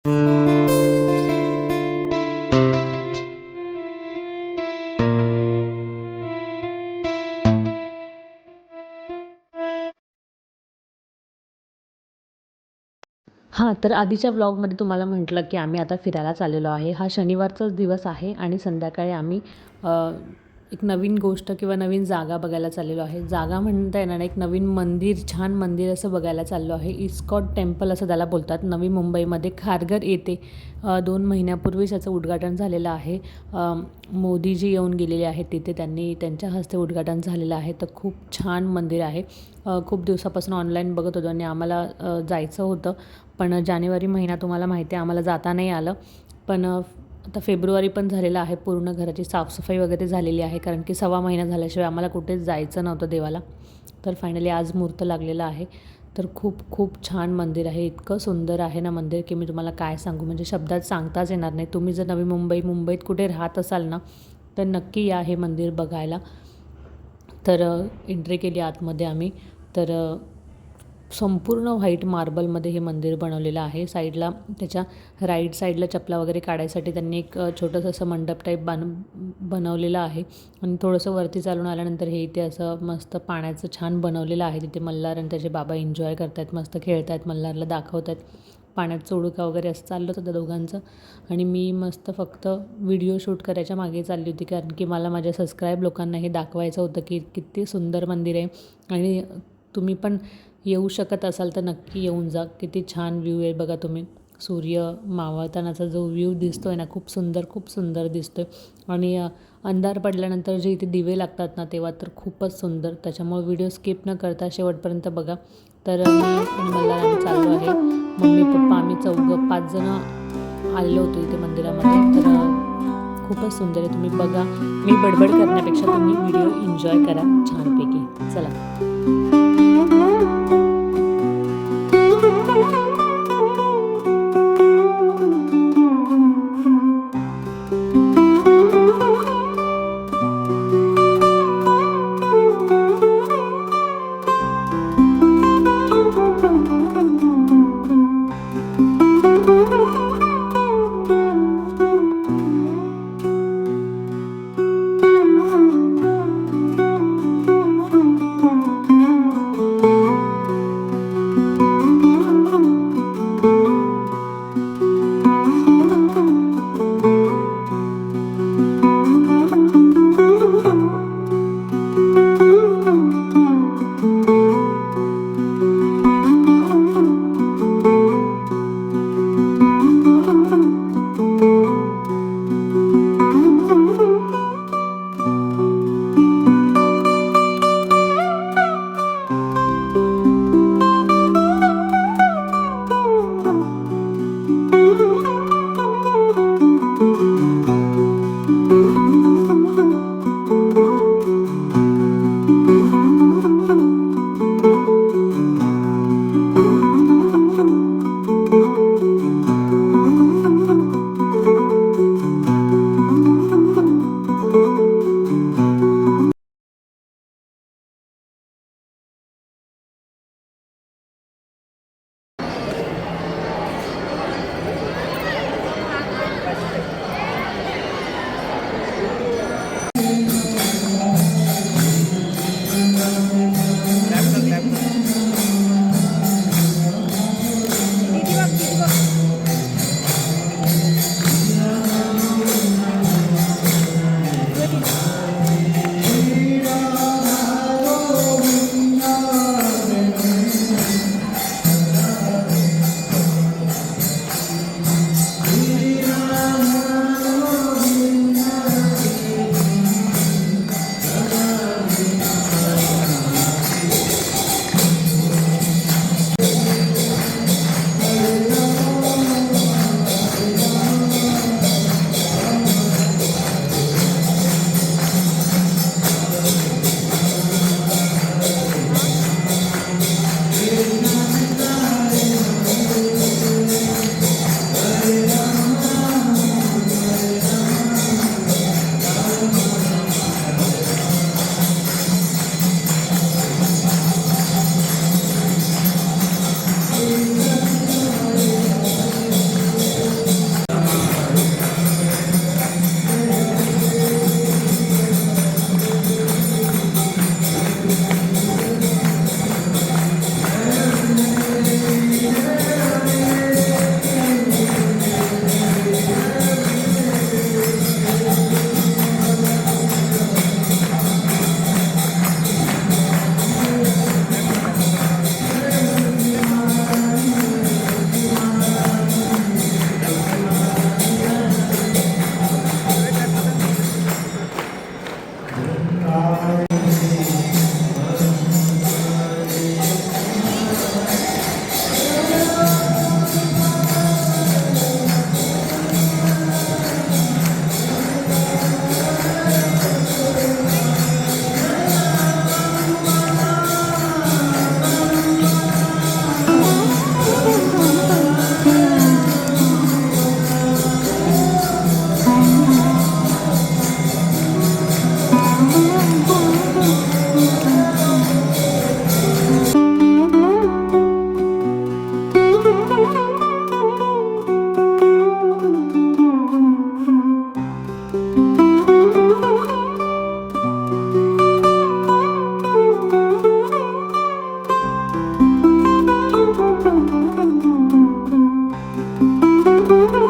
हां, तर आधीच्या व्लॉगमध्ये तुम्हाला म्हटलं, की आम्ही आता फिरायला चाललेलो आहे. हा शनिवारचाच दिवस आहे आणि संध्याकाळी आम्ही एक नवीन गोष्ट किंवा नवीन जागा बघायला चाललेलो आहे. जागा म्हणता येणार नाही, एक नवीन मंदिर, छान मंदिर असं बघायला चाललो आहे. इस्कॉन टेम्पल असं त्याला बोलतात. नवी मुंबईमध्ये खारघर येथे 2 महिन्यापूर्वीच याचं उद्घाटन झालेलं आहे. मोदीजी येऊन गेलेले आहेत तिथे. त्यांनी त्यांच्या हस्ते उद्घाटन झालेलं आहे. तर खूप छान मंदिर आहे. खूप दिवसापासून ऑनलाईन बघत होतो आणि आम्हाला जायचं होतं. पण जानेवारी महिना तुम्हाला माहिती आहे आम्हाला जाता नाही आलं. पण आता फेब्रुवारी पण झालेला आहे. पूर्ण घराची साफसफाई वगैरे झालेली आहे, कारण की 1.25 महिना झाल्याशिवाय आम्हाला कुठेच जायचं नव्हतं देवाला. तर फायनली आज मुहूर्त लागलेला आहे. तर खूप खूप छान मंदिर आहे. इतकं सुंदर आहे ना मंदिर, की मी तुम्हाला काय सांगू, म्हणजे शब्दात सांगताच येणार नाही. तुम्ही जर नवी मुंबईत कुठे राहत असाल ना, तर नक्की या हे मंदिर बघायला. तर एंट्री केली आतमध्ये आम्ही. तर संपूर्ण व्हाईट मार्बलमध्ये हे मंदिर बनवलेलं आहे. साईडला त्याच्या राईट साईडला चपला वगैरे काढायसाठी त्यांनी एक छोटंसं असं मंडप टाईप बनवलेलं आहे. आणि थोडंसं वरती चालून आल्यानंतर हे इथे असं मस्त पाण्याचं छान बनवलेलं आहे. तिथे मल्हार आणि त्याचे बाबा एन्जॉय करत आहेत, मस्त खेळत आहेत, मल्हारला दाखवत आहेत. पाण्यात चोडुका वगैरे असं चाललं होतं त्या दोघांचं. आणि मी मस्त फक्त व्हिडिओ शूट करायच्या मागे चालली होती, कारण की मला माझ्या सबस्क्राईब लोकांना हे दाखवायचं होतं की किती सुंदर मंदिर आहे. आणि तुम्ही पण येऊ शकत असाल तर नक्की येऊन जा. किती छान व्ह्यू आहे बघा तुम्ही. सूर्य मावळतानाचा जो व्ह्यू दिसतो आहे ना, खूप सुंदर दिसतो आहे. आणि अंधार पडल्यानंतर जे इथे दिवे लागतात ना, तेव्हा तर खूपच सुंदर. त्याच्यामुळे व्हिडिओ स्किप न करता शेवटपर्यंत बघा. तर मी आणि मला आम्ही चाललो आहे. मम्मी पप्पा आम्ही 5 जणं आलेलो होतो इथे मंदिरामध्ये. तर खूपच सुंदर आहे. तुम्ही बघा. मी बडबड करण्यापेक्षा तुम्ही व्हिडिओ एन्जॉय करा छानपैकी. चला. Thank you.